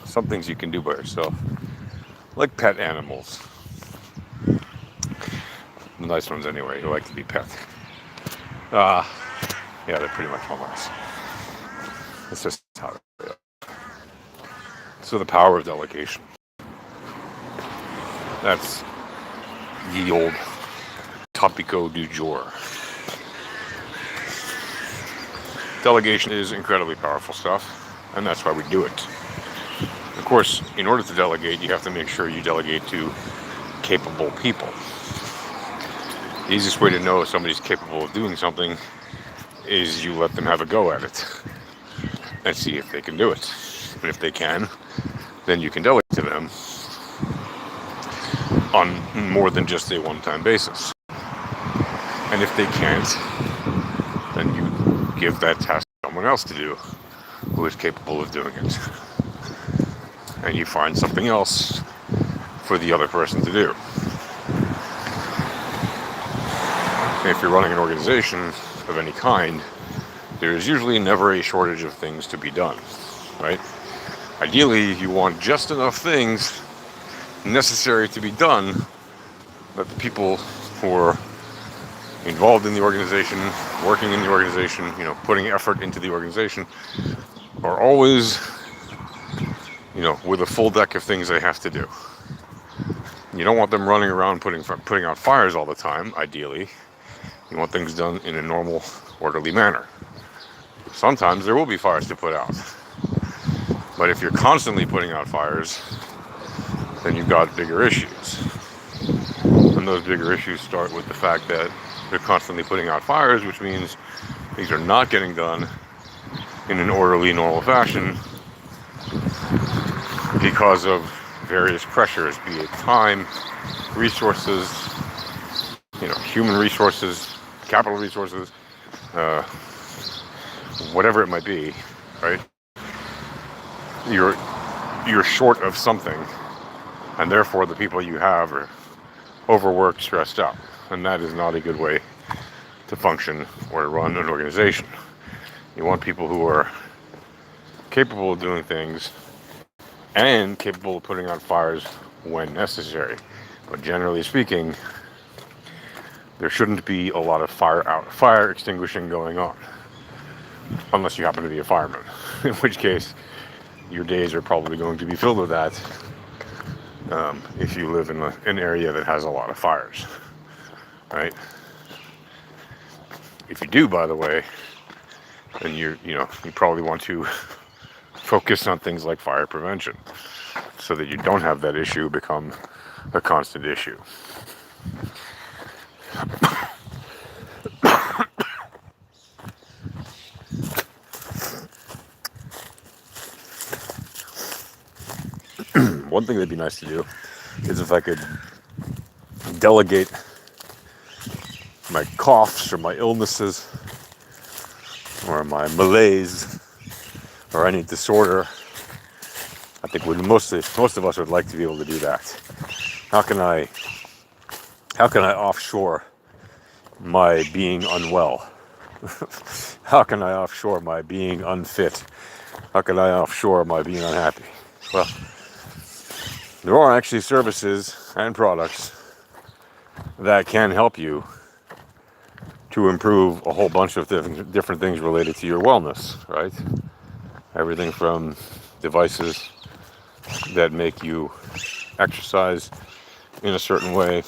Some things you can do by yourself, like pet animals. The nice ones anyway, who like to be pet. Uh, yeah, they're pretty much all nice. It's just how they are. So the power of delegation. That's the old topico du jour. Delegation is incredibly powerful stuff, and that's why we do it. Of course, in order to delegate, you have to make sure you delegate to capable people. The easiest way to know if somebody's capable of doing something is you let them have a go at it and see if they can do it. And if they can, then you can delegate to them on more than just a one-time basis. And if they can't, then you give that task to someone else to do who is capable of doing it. And you find something else for the other person to do. And if you're running an organization of any kind, there's usually never a shortage of things to be done, right? Ideally, you want just enough things necessary to be done that the people who are involved in the organization, working in the organization, putting effort into the organization, are always, with a full deck of things they have to do. You don't want them running around putting out fires all the time, ideally. You want things done in a normal, orderly manner. Sometimes there will be fires to put out. But if you're constantly putting out fires, then you've got bigger issues. And those bigger issues start with the fact that they're constantly putting out fires, which means things are not getting done in an orderly, normal fashion because of various pressures, be it time, resources, human resources, capital resources, whatever it might be, right? You're short of something, and therefore the people you have are overworked, stressed out, and that is not a good way to function or to run an organization. You want people who are capable of doing things and capable of putting out fires when necessary. But generally speaking, there shouldn't be a lot of fire extinguishing going on, unless you happen to be a fireman, in which case your days are probably going to be filled with that if you live in an area that has a lot of fires, right? If you do, by the way, then you probably want to focus on things like fire prevention so that you don't have that issue become a constant issue. One thing that'd be nice to do is if I could delegate my coughs or my illnesses or my malaise or any disorder. I think most of us would like to be able to do that. How can I offshore my being unwell? How can I offshore my being unfit? How can I offshore my being unhappy? Well, there are actually services and products that can help you to improve a whole bunch of different things related to your wellness, right? Everything from devices that make you exercise in a certain way,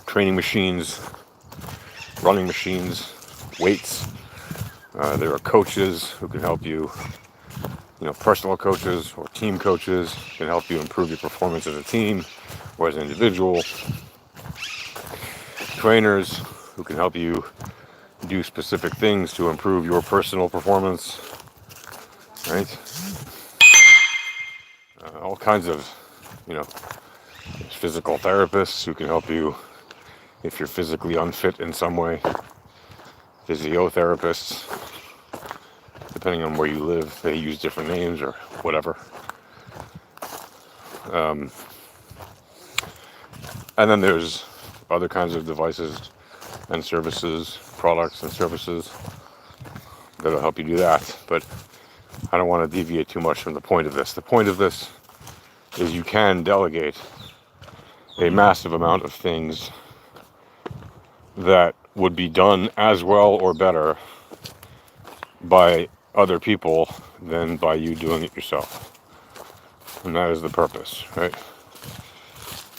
training machines, running machines, weights. There are coaches who can help you, personal coaches or team coaches can help you improve your performance as a team or as an individual. Trainers who can help you do specific things to improve your personal performance, right? All kinds of, physical therapists who can help you if you're physically unfit in some way. Physiotherapists, depending on where you live, they use different names or whatever. And then there's other kinds of devices and services, products and services that'll help you do that. But I don't want to deviate too much from the point of this. The point of this is you can delegate a massive amount of things that would be done as well or better by other people than by you doing it yourself. And that is the purpose, right?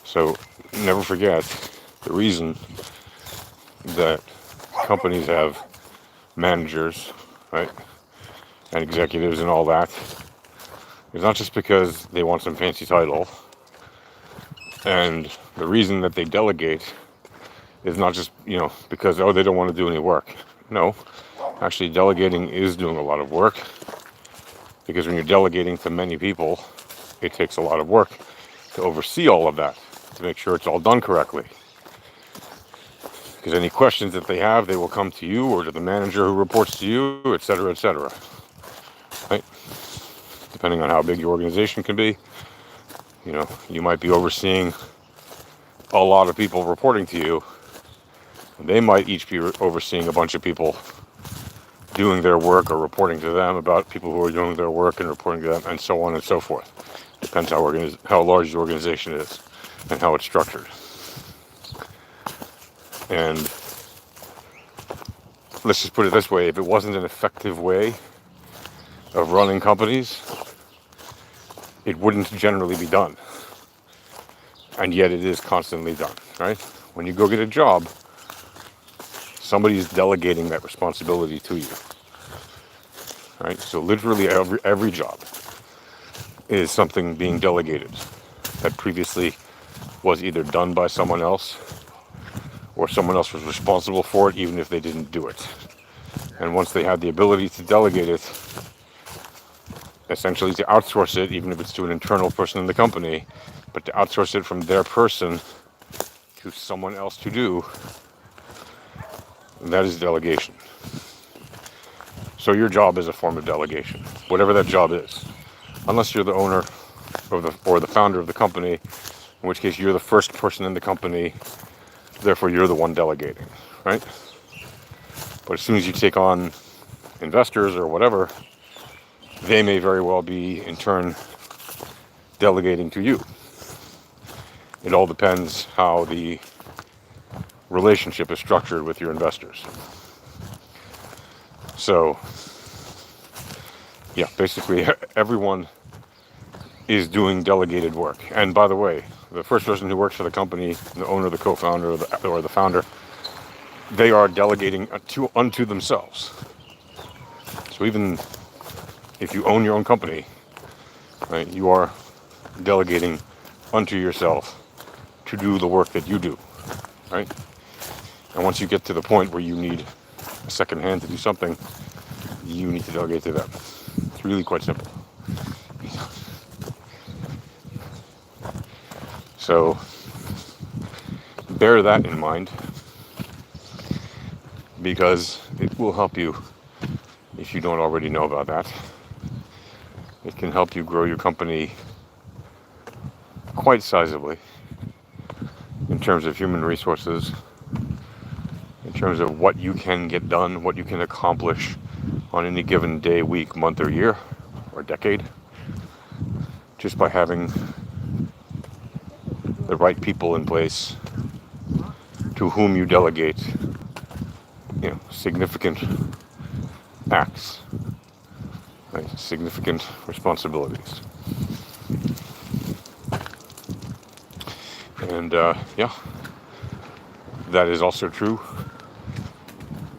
So never forget the reason that companies have managers, right, and executives and all that. It's not just because they want some fancy title. And the reason that they delegate is not just, because, they don't want to do any work. No, actually delegating is doing a lot of work, because when you're delegating to many people, it takes a lot of work to oversee all of that, to make sure it's all done correctly. Because any questions that they have, they will come to you or to the manager who reports to you, etc., etc. Right? Depending on how big your organization can be, you might be overseeing a lot of people reporting to you. They might each be overseeing a bunch of people doing their work or reporting to them about people who are doing their work and reporting to them, and so on and so forth. Depends how large the organization is and how it's structured. And let's just put it this way, if it wasn't an effective way of running companies, it wouldn't generally be done. And yet it is constantly done, right? When you go get a job, somebody's delegating that responsibility to you, right? So literally every job is something being delegated that previously was either done by someone else or someone else was responsible for it, even if they didn't do it. And once they had the ability to delegate it, essentially to outsource it, even if it's to an internal person in the company, but to outsource it from their person to someone else to do, that is delegation. So your job is a form of delegation, whatever that job is. Unless you're the owner or the founder of the company, in which case you're the first person in the company, therefore you're the one delegating, right? But as soon as you take on investors or whatever, they may very well be in turn delegating to you. It all depends how the relationship is structured with your investors. So, yeah, basically everyone is doing delegated work. And by the way, the first person who works for the company, the owner, the co-founder, or the founder, they are delegating unto themselves. So even if you own your own company, right, you are delegating unto yourself to do the work that you do, right? And once you get to the point where you need a second hand to do something, you need to delegate to them. It's really quite simple. So bear that in mind, because it will help you if you don't already know about that. It can help you grow your company quite sizably in terms of human resources, in terms of what you can get done, what you can accomplish on any given day, week, month, or year, or decade, just by having the right people in place to whom you delegate, significant acts, right? Significant responsibilities. And that is also true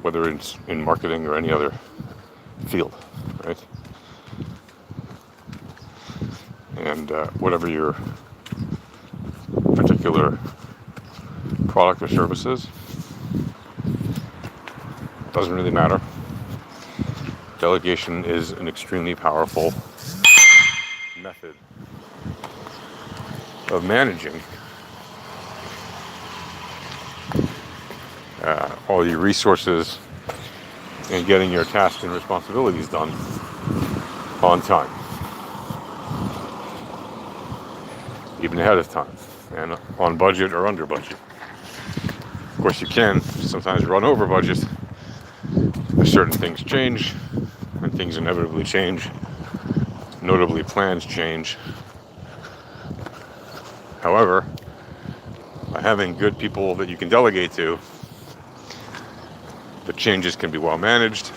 whether it's in marketing or any other field, right? And whatever your particular product or service is, doesn't really matter. Delegation is an extremely powerful method of managing all your resources and getting your tasks and responsibilities done on time, even ahead of time, and on budget or under budget. Of course, you can sometimes run over budget, certain things change, and things inevitably change. Notably, plans change. However, by having good people that you can delegate to, the changes can be well managed.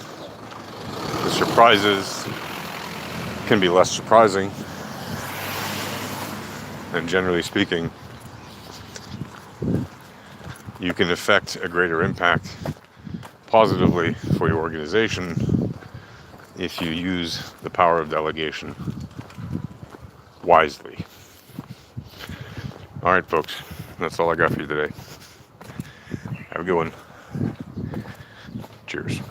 The surprises can be less surprising. And generally speaking, you can affect a greater impact positively for your organization if you use the power of delegation wisely. All right, folks, that's all I got for you today. Have a good one. Cheers.